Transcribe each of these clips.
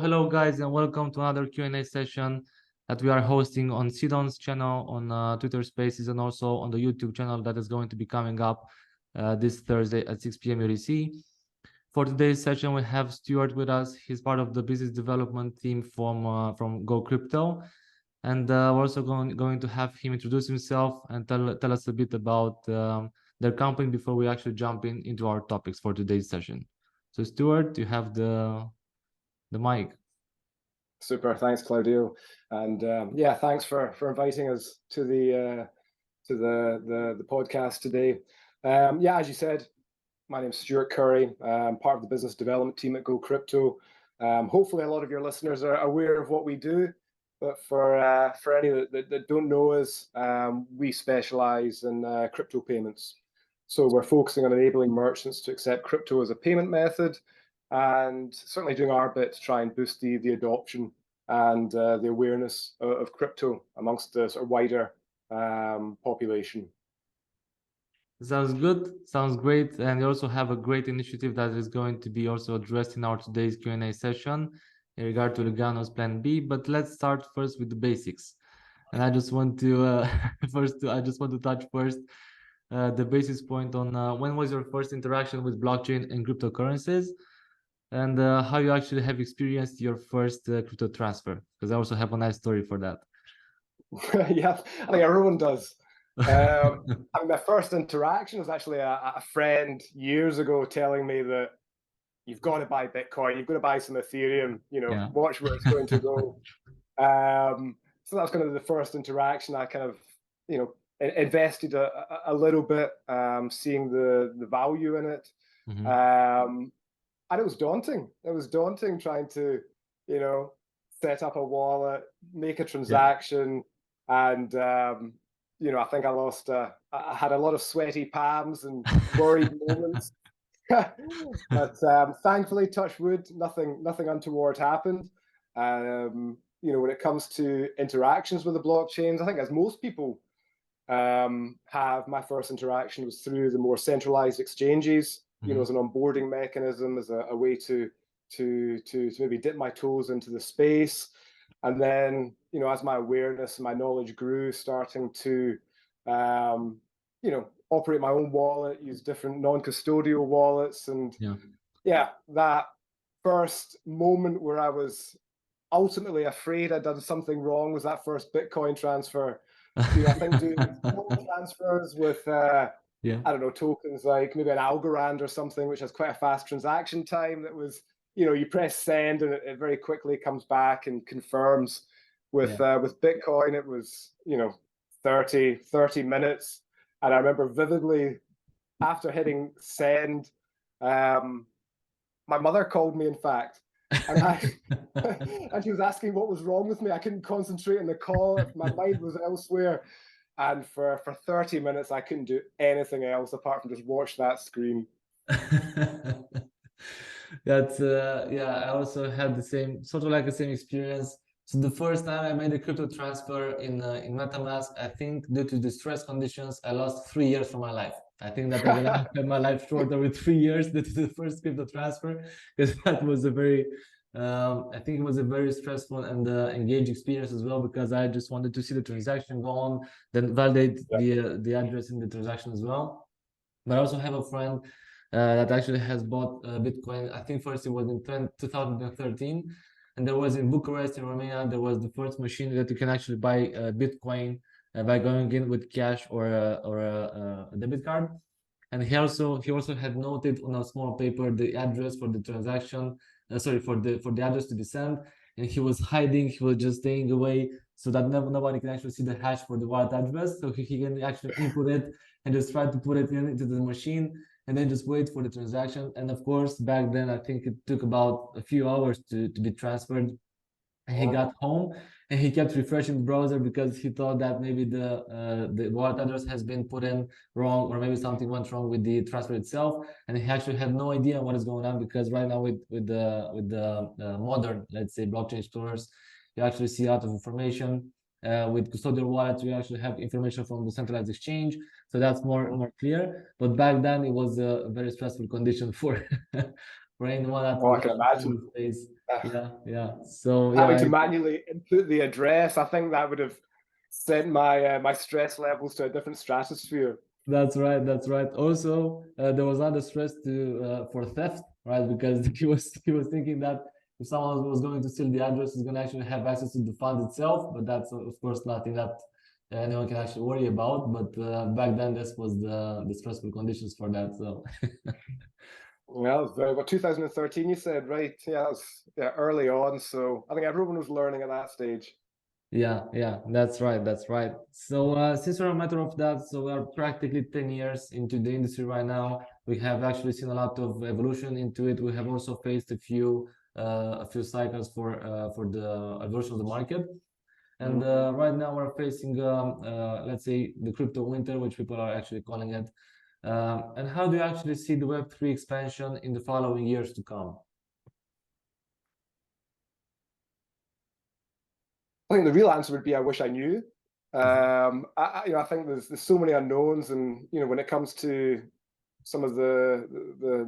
Hello guys, and welcome to another Q&A session that we are hosting on Sidon's channel on Twitter Spaces and also on the YouTube channel that is going to be coming up this Thursday at 6 p.m. UTC. For today's session, we have Stuart with us. He's part of the business development team from GoCrypto, and we're also going to have him introduce himself and tell us a bit about their company before we actually jump into our topics for today's session. So Stuart, you have the mic. Super, thanks, Claudio, and yeah, thanks for inviting us to the podcast today. Yeah, as you said, my name's Stuart Currie. I'm part of the business development team at GoCrypto. Hopefully, a lot of your listeners are aware of what we do, but for any that don't know us, we specialize in crypto payments. So we're focusing on enabling merchants to accept crypto as a payment method, and certainly doing our bit to try and boost the adoption and the awareness of crypto amongst the sort of wider population. Sounds good. Sounds great. And you also have a great initiative that is going to be also addressed in our today's Q&A session in regard to Lugano's Plan B. But let's start first with the basics. And I just want to touch first the basis point on when was your first interaction with blockchain and cryptocurrencies, and how you actually have experienced your first crypto transfer, because I also have a nice story for that. Yeah, I think everyone does. I mean, my first interaction was actually a friend years ago telling me that you've got to buy Bitcoin, you've got to buy some Ethereum, Yeah. watch where it's going to go. So that was kind of the first interaction. I kind of, invested a little bit, seeing the value in it. Mm-hmm. And it was daunting. It was daunting trying to, set up a wallet, make a transaction, and I think I had a lot of sweaty palms and worried moments. But thankfully, touch wood, nothing untoward happened. When it comes to interactions with the blockchains, I think as most people have, my first interaction was through the more centralized exchanges. As an onboarding mechanism, as a way to maybe dip my toes into the space. And then, as my awareness and my knowledge grew, starting to, operate my own wallet, use different non-custodial wallets. And that first moment where I was ultimately afraid I'd done something wrong was that first Bitcoin transfer. I think doing transfers with I don't know, tokens like maybe an Algorand or something, which has quite a fast transaction time. That was, you press send and it very quickly comes back and confirms. With Bitcoin, it was 30 minutes, and I remember vividly after hitting send, my mother called me, in fact, and and she was asking what was wrong with me. I couldn't concentrate on the call. My mind was elsewhere. And for 30 minutes, I couldn't do anything else apart from just watch that screen. That's I also had the same experience. So the first time I made a crypto transfer in MetaMask, I think due to the stress conditions, I lost 3 years from my life. I think that I'm gonna have my life shorter with 3 years. Due to the first crypto transfer, because that was a very I think it was a very stressful and engaged experience as well, because I just wanted to see the transaction go on, then validate the address in the transaction as well. But I also have a friend that actually has bought Bitcoin. I think first it was in 2013, and there was in Bucharest in Romania, there was the first machine that you can actually buy Bitcoin by going in with cash or a debit card. And he also had noted on a small paper the address for the transaction, for the address to be sent, and he was hiding. He was just staying away so that nobody can actually see the hash for the wallet address, so he can actually input it and just try to put it into the machine and then just wait for the transaction. And of course, back then I think it took about a few hours to be transferred. And he got home and he kept refreshing the browser because he thought that maybe the wallet address has been put in wrong, or maybe something went wrong with the transfer itself. And he actually had no idea what is going on, because right now with the modern, let's say, blockchain stores, you actually see a lot of information. With custodial wallets, you actually have information from the centralized exchange, so that's more clear. But back then it was a very stressful condition for for anyone that I can imagine. space. Yeah. So having to manually input the address, I think that would have sent my my stress levels to a different stratosphere. That's right. Also, there was other stress to for theft, right? Because he was thinking that if someone was going to steal the address, he's going to actually have access to the fund itself. But that's of course nothing that anyone can actually worry about. But back then, this was the stressful conditions for that. So Well, about 2013, you said, right? Yeah, that was early on. So I think everyone was learning at that stage. Yeah, that's right. So since we're a matter of that, so we are practically 10 years into the industry right now. We have actually seen a lot of evolution into it. We have also faced a few cycles for the evolution of the market. And right now we're facing let's say the crypto winter, which people are actually calling it. And how do you actually see the Web3 expansion in the following years to come? I think the real answer would be I wish I knew. I think there's so many unknowns, and when it comes to some of the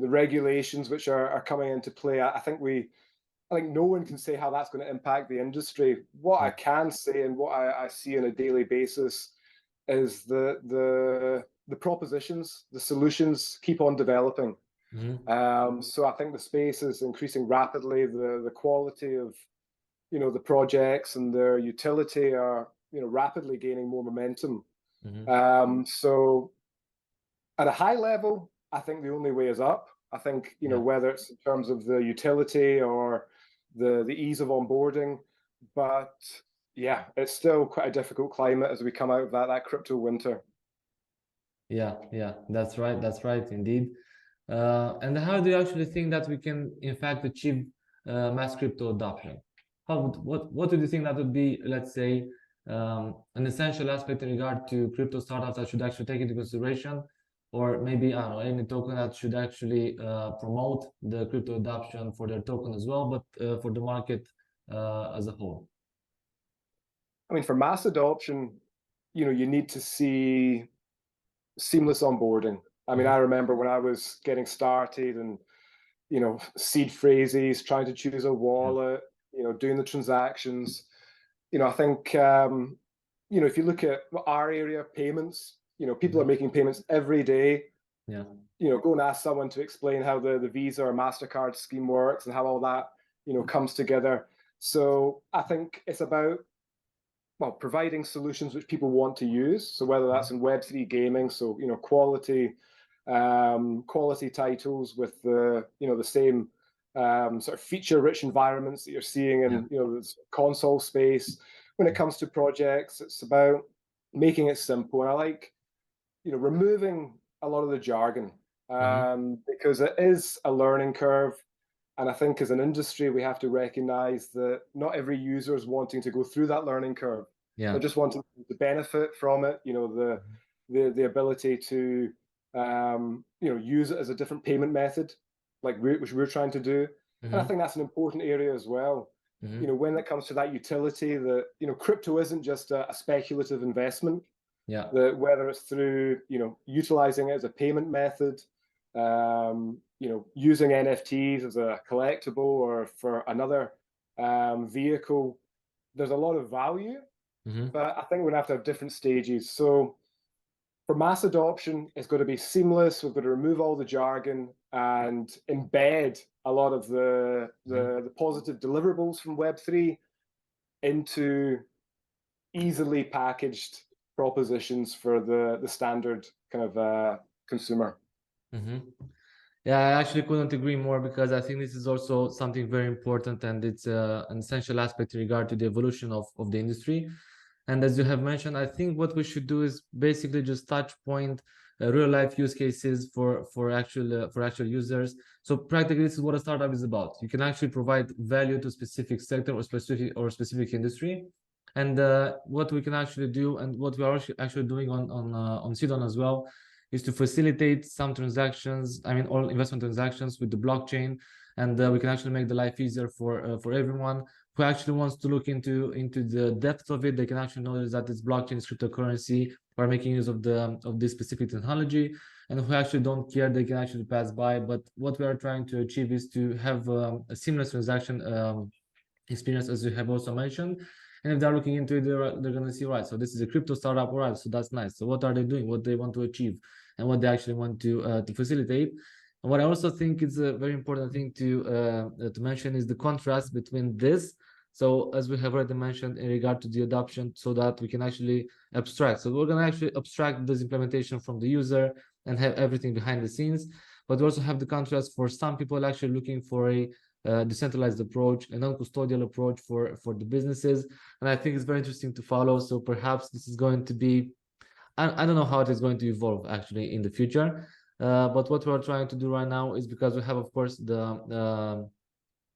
regulations which are coming into play, I think no one can say how that's going to impact the industry. What I can say and what I see on a daily basis is the propositions, the solutions keep on developing. So I think the space is increasing rapidly. The quality of the projects and their utility are rapidly gaining more momentum. So at a high level, I think the only way is up. I think whether it's in terms of the utility or the ease of onboarding, but yeah, it's still quite a difficult climate as we come out of that crypto winter. Yeah, that's right indeed. And how do you actually think that we can in fact achieve mass crypto adoption? What do you think that would be, let's say, an essential aspect in regard to crypto startups that should actually take into consideration, or maybe, I don't know, any token that should actually promote the crypto adoption for their token as well, but for the market as a whole? I mean, for mass adoption, you need to see seamless onboarding. I mean, I remember when I was getting started and seed phrases, trying to choose a wallet, doing the transactions. I think if you look at our area, payments, people are making payments every day. Go and ask someone to explain how the Visa or MasterCard scheme works and how all that comes together. So I think it's about providing solutions which people want to use. So whether that's in Web3 gaming, so quality titles with the the same sort of feature-rich environments that you're seeing in the console space. When it comes to projects, it's about making it simple, and I like removing a lot of the jargon because it is a learning curve. And I think as an industry, we have to recognize that not every user is wanting to go through that learning curve. They're just wanting to benefit from it, the ability to use it as a different payment method, which we're trying to do. And I think that's an important area as well. When it comes to that utility, that crypto isn't just a speculative investment. That whether it's through utilizing it as a payment method, using NFTs as a collectible or for another vehicle, there's a lot of value. But I think we're gonna have to have different stages. So for mass adoption, it's got to be seamless. We've got to remove all the jargon and embed a lot of the positive deliverables from Web3 into easily packaged propositions for the standard kind of consumer. Yeah, I actually couldn't agree more, because I think this is also something very important, and it's an essential aspect in regard to the evolution of the industry. And as you have mentioned, I think what we should do is basically just touch point real life use cases for actual users. So practically, this is what a startup is about. You can actually provide value to a specific sector or specific industry. And what we can actually do, and what we are actually doing on Sidon as well, is to facilitate some transactions, I mean, all investment transactions with the blockchain, and we can actually make the life easier for everyone who actually wants to look into the depth of it. They can actually notice that this blockchain is cryptocurrency, who are making use of this specific technology, and who actually don't care, they can actually pass by. But what we are trying to achieve is to have a seamless transaction experience, as you have also mentioned. And if they're looking into it, they're going to see, right, so this is a crypto startup, right? So that's nice. So what are they doing? What they want to achieve, and what they actually want to facilitate. And what I also think is a very important thing to mention is the contrast between this. So as we have already mentioned in regard to the adoption, so that we can actually abstract. So we're going to actually abstract this implementation from the user and have everything behind the scenes. But we also have the contrast for some people actually looking for a decentralized approach, a non-custodial approach for the businesses. And I think it's very interesting to follow. So perhaps this is going to be, I don't know how it is going to evolve actually in the future. But what we're trying to do right now is, because we have, of course, the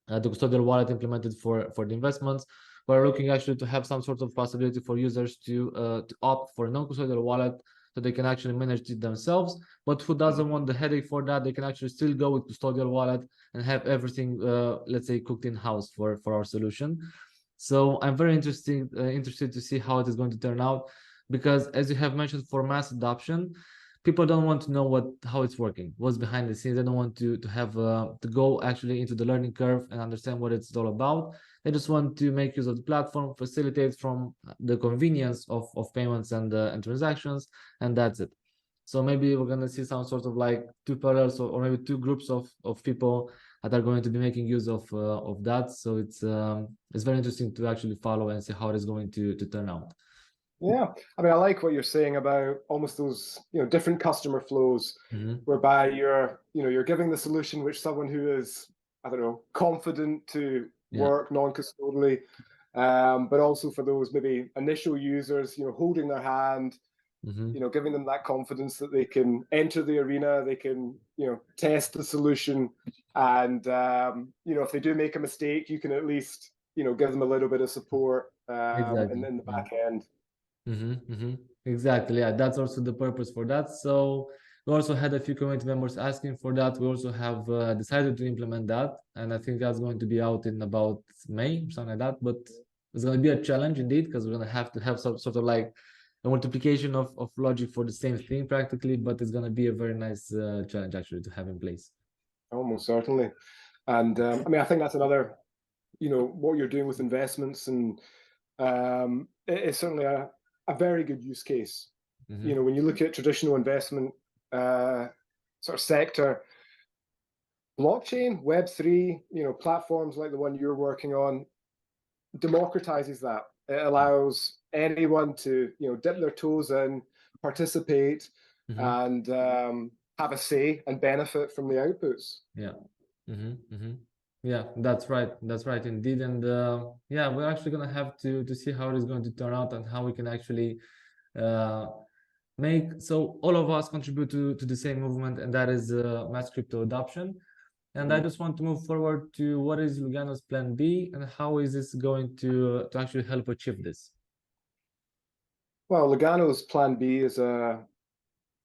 custodial wallet implemented for the investments, we're looking actually to have some sort of possibility for users to opt for a non-custodial wallet, so they can actually manage it themselves. But who doesn't want the headache for that, they can actually still go with custodial wallet and have everything, let's say, cooked in-house for our solution. So I'm very interested to see how it is going to turn out, because as you have mentioned, for mass adoption, people don't want to know how it's working, what's behind the scenes. They don't want to have to go actually into the learning curve and understand what it's all about. They just want to make use of the platform, facilitate from the convenience of payments and transactions, and that's it. So maybe we're going to see some sort of like two parallels, or maybe two groups of people that are going to be making use of that. So it's very interesting to actually follow and see how it is going to turn out. Yeah, I mean, I like what you're saying about almost those, different customer flows, whereby you're giving the solution which someone who is, I don't know, confident to work non-custodially, but also for those maybe initial users, holding their hand, giving them that confidence that they can enter the arena, they can, test the solution, and if they do make a mistake, you can at least, give them a little bit of support Exactly. in the back end. Exactly. Yeah, that's also the purpose for that. So we also had a few community members asking for that. We also have decided to implement that, and I think that's going to be out in about May, something like that. But it's going to be a challenge indeed, because we're going to have some sort of like a multiplication of logic for the same thing practically. But it's going to be a very nice challenge actually to have in place. Almost certainly. And I mean, I think that's another, what you're doing with investments, and it is certainly a very good use case. When you look at traditional investment sort of sector, blockchain, Web3, platforms like the one you're working on, democratizes that. It allows anyone to, dip their toes in, participate, and have a say and benefit from the outputs. Yeah. Yeah, that's right. That's right indeed. And yeah, we're actually going to have to see how it is going to turn out, and how we can actually make so all of us contribute to the same movement, and that is mass crypto adoption. And I just want to move forward to what is Lugano's Plan B, and how is this going to actually help achieve this? Well, Lugano's Plan B is a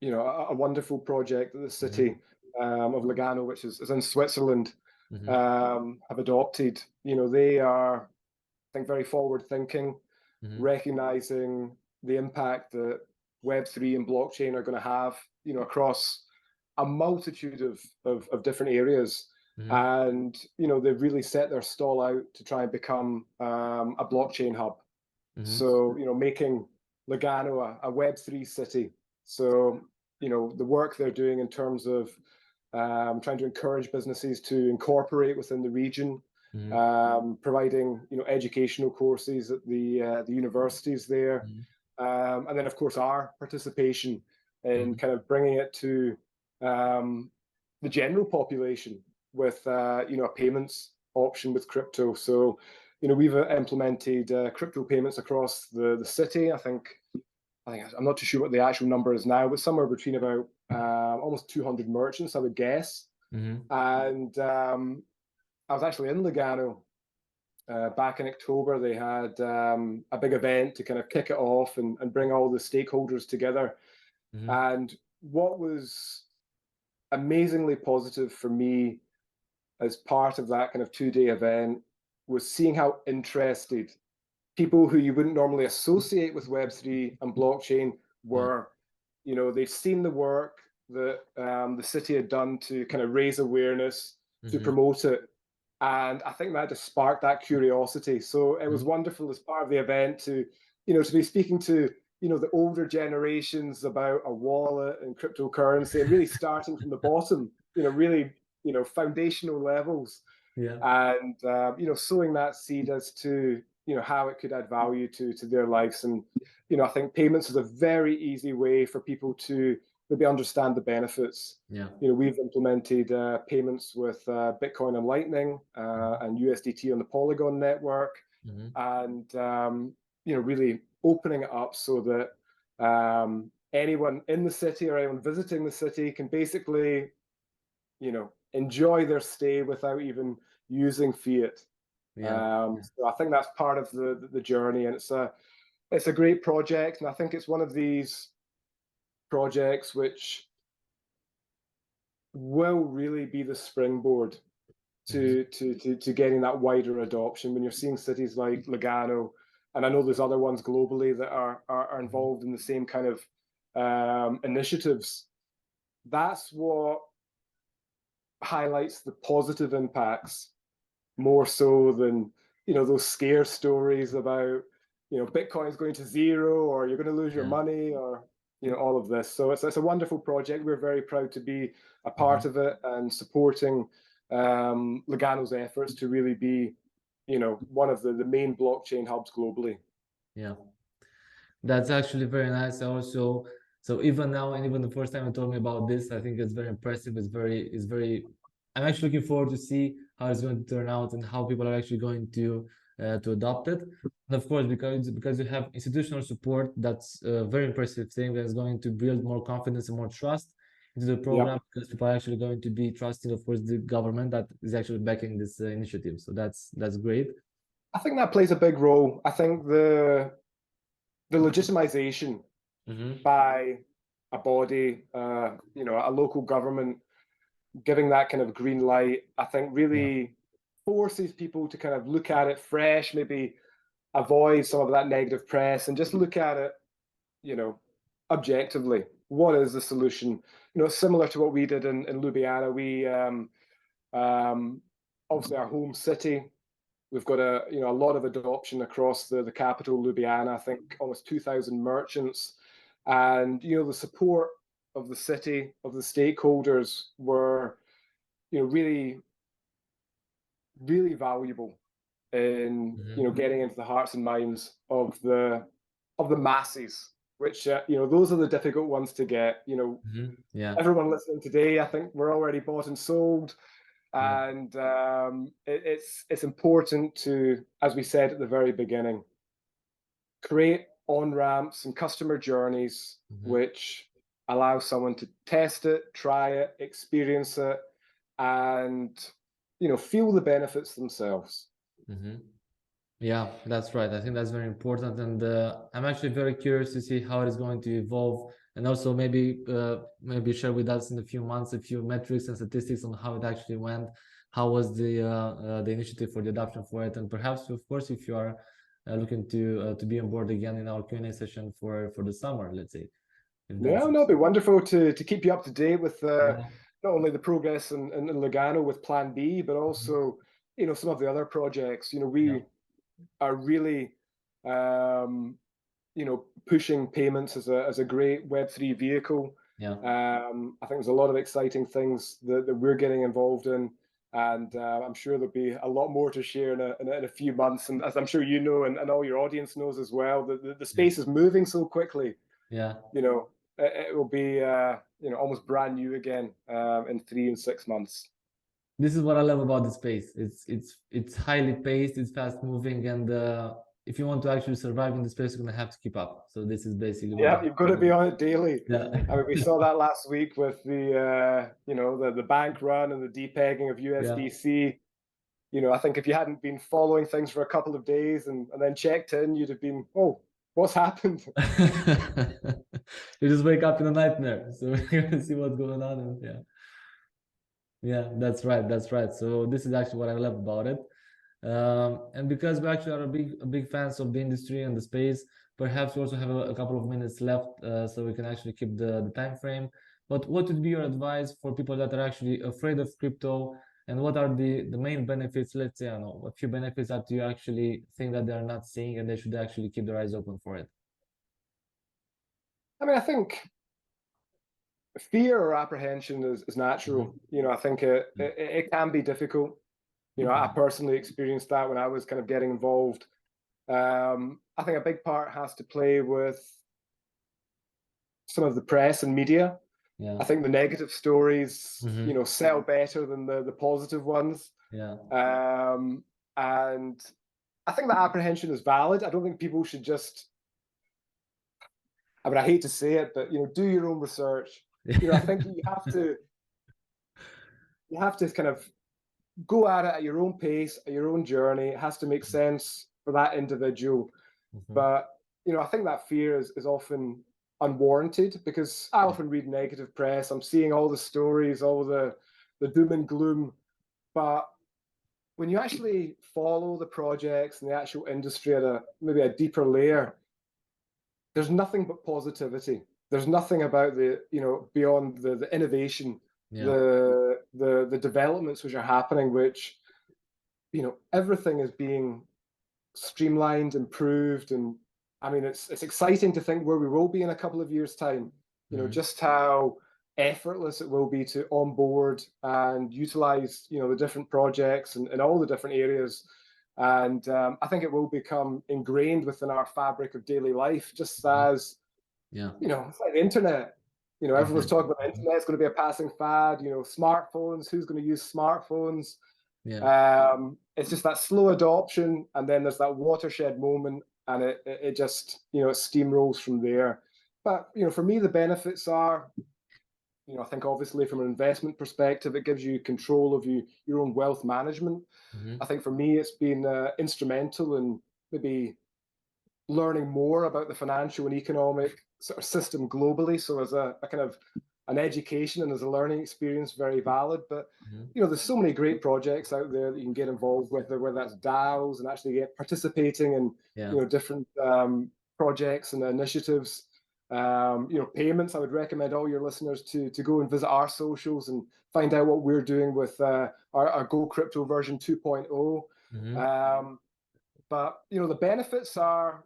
wonderful project that the city of Lugano, which is in Switzerland, have adopted. They are, I think, very forward-thinking, recognizing the impact that Web3 and blockchain are going to have, across a multitude of different areas. And, they've really set their stall out to try and become a blockchain hub. So, making Lugano a Web3 city. So, the work they're doing in terms of trying to encourage businesses to incorporate within the region, providing educational courses at the universities there, and then of course our participation in kind of bringing it to the general population with a payments option with crypto. So we've implemented crypto payments across the city. I think I'm not too sure what the actual number is now, but somewhere between about almost 200 merchants, I would guess. And I was actually in Lugano back in October. They had a big event to kind of kick it off and bring all the stakeholders together. And what was amazingly positive for me as part of that kind of 2-day event was seeing how interested people who you wouldn't normally associate with Web3 and blockchain were, you know, they've seen the work that the city had done to kind of raise awareness, to promote it. And I think that just sparked that curiosity. So it was wonderful as part of the event to, you know, to be speaking to, you know, the older generations about a wallet and cryptocurrency, and really starting from the bottom, you know, really, you know, foundational levels. And you know, sowing that seed as to, you know, how it could add value to their lives. And you know, I think payments is a very easy way for people to maybe understand the benefits. You know, we've implemented payments with Bitcoin and Lightning and USDT on the Polygon network, and you know, really opening it up so that anyone in the city or anyone visiting the city can basically, you know, enjoy their stay without even using fiat. So I think that's part of the journey, and it's a great project, and I think it's one of these projects which will really be the springboard to getting that wider adoption. When you're seeing cities like Lugano, and I know there's other ones globally that are involved in the same kind of initiatives, that's what highlights the positive impacts more so than, you know, those scare stories about, you know, Bitcoin's going to zero or you're going to lose your money, or, you know, all of this. So it's a wonderful project. We're very proud to be a part of it and supporting Lugano's efforts to really be, you know, one of the main blockchain hubs globally. That's actually very nice. Also, so even now, and even the first time you told me about this, I think it's very impressive. It's very. I'm actually looking forward to see how it's going to turn out and how people are actually going to adopt it. And of course, because you have institutional support, that's a very impressive thing. That's going to build more confidence and more trust into the program, because people are actually going to be trusting, of course, the government that is actually backing this initiative. So that's great. I think that plays a big role. I think the legitimization by a body, you know, a local government giving that kind of green light, I think really forces people to kind of look at it fresh, maybe avoid some of that negative press and just look at it, you know, objectively. What is the solution? You know, similar to what we did in Ljubljana. We obviously our home city, we've got a lot of adoption across the capital, Ljubljana. I think almost 2,000 merchants, and you know, the support of the city, of the stakeholders, were, you know, really valuable in you know, getting into the hearts and minds of the masses, which you know, those are the difficult ones to get. You know, everyone listening today, I think we're already bought and sold. And it's important to, as we said at the very beginning, create on-ramps and customer journeys which allow someone to test it, try it, experience it, and, you know, feel the benefits themselves. Yeah, that's right. I think that's very important, and I'm actually very curious to see how it is going to evolve, and also maybe share with us in a few months a few metrics and statistics on how it actually went. How was the initiative for the adoption for it, and perhaps, of course, if you are looking to be on board again in our Q&A session for the summer, let's say. Yeah, no, it'd be wonderful to keep you up to date with not only the progress in Lugano with Plan B, but also, you know, some of the other projects. You know, we are really, you know, pushing payments as a great Web3 vehicle. I think there's a lot of exciting things that we're getting involved in, and I'm sure there'll be a lot more to share in a few months. And as I'm sure you know, and all your audience knows as well, the space is moving so quickly. You know, it will be you know, almost brand new again in 3 and 6 months. This is what I love about the space. It's highly paced, it's fast moving, and if you want to actually survive in the space, you're gonna have to keep up. So this is basically what you've got to be on it daily. I mean, we saw that last week with the you know, the bank run and the depegging of USDC. You know, I think if you hadn't been following things for a couple of days and then checked in, you'd have been, oh, what's happened? You just wake up in a nightmare. So you're gonna see what's going on, and yeah, that's right. So this is actually what I love about it. And because we actually are a big fans of the industry and the space, perhaps we also have a couple of minutes left, so we can actually keep the time frame. But what would be your advice for people that are actually afraid of crypto, and what are the main benefits? Let's say, I don't know, a few benefits that you actually think that they are not seeing and they should actually keep their eyes open for it. I mean, I think fear or apprehension is natural. You know, I think it can be difficult. You know, I personally experienced that when I was kind of getting involved. I think a big part has to play with some of the press and media. Yeah. I think the negative stories, you know, sell better than the positive ones. Yeah. And I think that apprehension is valid. I don't think people should just, I mean, I hate to say it, but, you know, do your own research. You know, I think you have to kind of go at it at your own pace, at your own journey. It has to make sense for that individual. But, you know, I think that fear is often unwarranted, because I often read negative press. I'm seeing all the stories, all the doom and gloom. But when you actually follow the projects and the actual industry at maybe a deeper layer, there's nothing but positivity. There's nothing about beyond the innovation, the developments which are happening, which, you know, everything is being streamlined, improved, and I mean, it's exciting to think where we will be in a couple of years' time. You know, just how effortless it will be to onboard and utilize, you know, the different projects and all the different areas. And I think it will become ingrained within our fabric of daily life, just as, you know, it's like the internet. You know, everyone's talking about the internet. It's going to be a passing fad. You know, smartphones. Who's going to use smartphones? It's just that slow adoption, and then there's that watershed moment, and it just, you know, it steamrolls from there. But, you know, for me, the benefits are, you know, I think obviously from an investment perspective, it gives you control of your own wealth management. I think for me, it's been instrumental in maybe learning more about the financial and economic sort of system globally. So as a kind of an education and as a learning experience, very valid. But you know, there's so many great projects out there that you can get involved with, whether that's DAOs and actually get participating in you know, different projects and initiatives. You know, payments. I would recommend all your listeners to go and visit our socials and find out what we're doing with our GoCrypto version 2.0. But you know, the benefits are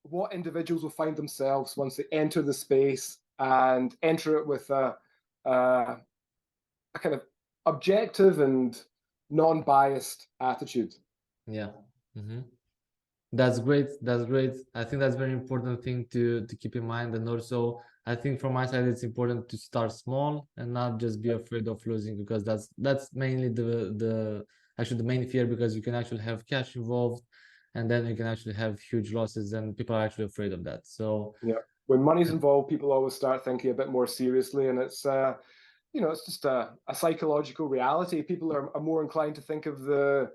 what individuals will find themselves once they enter the space and enter it with a kind of objective and non-biased attitude. That's great. That's great. I think that's a very important thing to keep in mind. And also, I think from my side, it's important to start small and not just be afraid of losing, because that's mainly the main fear, because you can actually have cash involved, and then you can actually have huge losses, and people are actually afraid of that. So yeah, when money's involved, people always start thinking a bit more seriously, and it's you know, it's just a psychological reality. People are more inclined to think of the,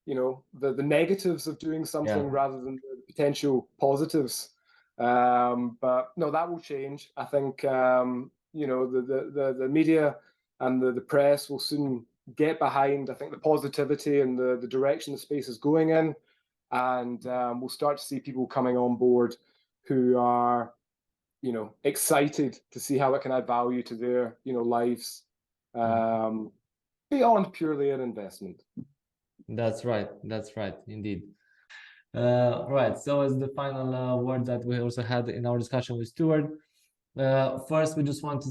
you know, the negatives of doing something rather than the potential positives. But no, that will change. I think you know, the media and the press will soon get behind, I think, the positivity and the direction the space is going in, and we'll start to see people coming on board who are, you know, excited to see how it can add value to their, you know, lives, beyond purely an investment. That's right. That's right, indeed. Right. So as the final word that we also had in our discussion with Stuart, first we just want to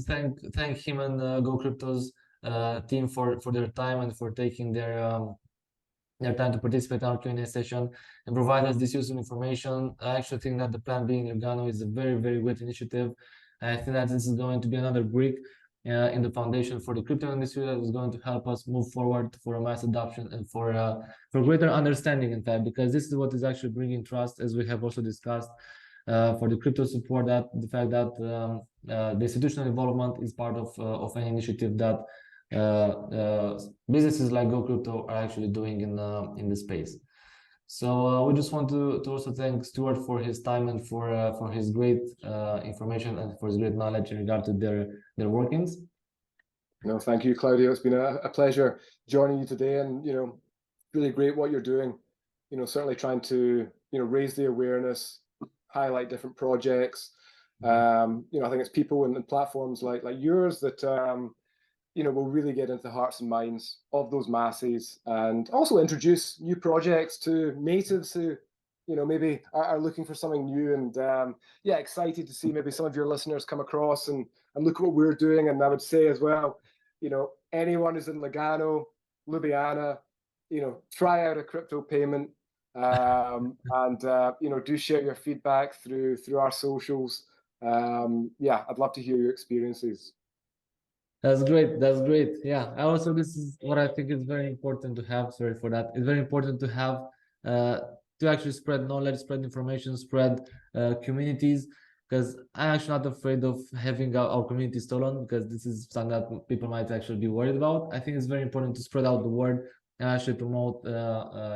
thank him and GoCrypto's team for their time and for taking their time to participate in our Q&A session and provide us this useful information. I actually think that the Plan B in Lugano is a very, very good initiative. I think that this is going to be another brick in the foundation for the crypto industry that is going to help us move forward for a mass adoption and for greater understanding, in fact, because this is what is actually bringing trust, as we have also discussed, for the crypto support, that the fact that the institutional involvement is part of an initiative that businesses like GoCrypto are actually doing in the space. So we just want to also thank Stuart for his time and for his great information and for his great knowledge in regard to their workings. No, thank you, Claudio. It's been a pleasure joining you today, and you know, really great what you're doing. You know, certainly trying to, you know, raise the awareness, highlight different projects. You know, I think it's people and platforms like yours that you know, will really get into the hearts and minds of those masses, and also introduce new projects to natives who, you know, maybe are looking for something new. And yeah, excited to see maybe some of your listeners come across and look at what we're doing. And I would say as well, you know, anyone who's in Lugano, Ljubljana, you know, try out a crypto payment, and you know, do share your feedback through our socials. Yeah, I'd love to hear your experiences. That's great. That's great. Yeah. I also, this is what I think is very important to have. Sorry for that. It's very important to have to actually spread knowledge, spread information, spread communities. Because I'm actually not afraid of having our community stolen, because this is something that people might actually be worried about. I think it's very important to spread out the word and actually promote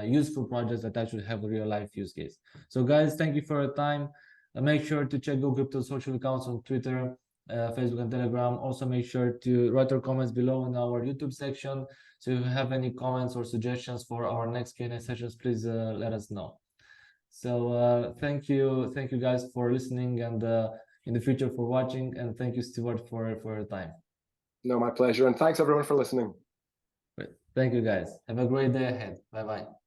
useful projects that actually have a real life use case. So guys, thank you for your time. Make sure to check GoCrypto social accounts on Twitter, Facebook and Telegram. Also make sure to write your comments below in our YouTube section. So if you have any comments or suggestions for our next Q&A sessions, please let us know. So thank you guys for listening, and in the future for watching, and thank you, Stuart, for your time. No, my pleasure, and thanks everyone for listening. Great. Thank you guys. Have a great day ahead. Bye bye.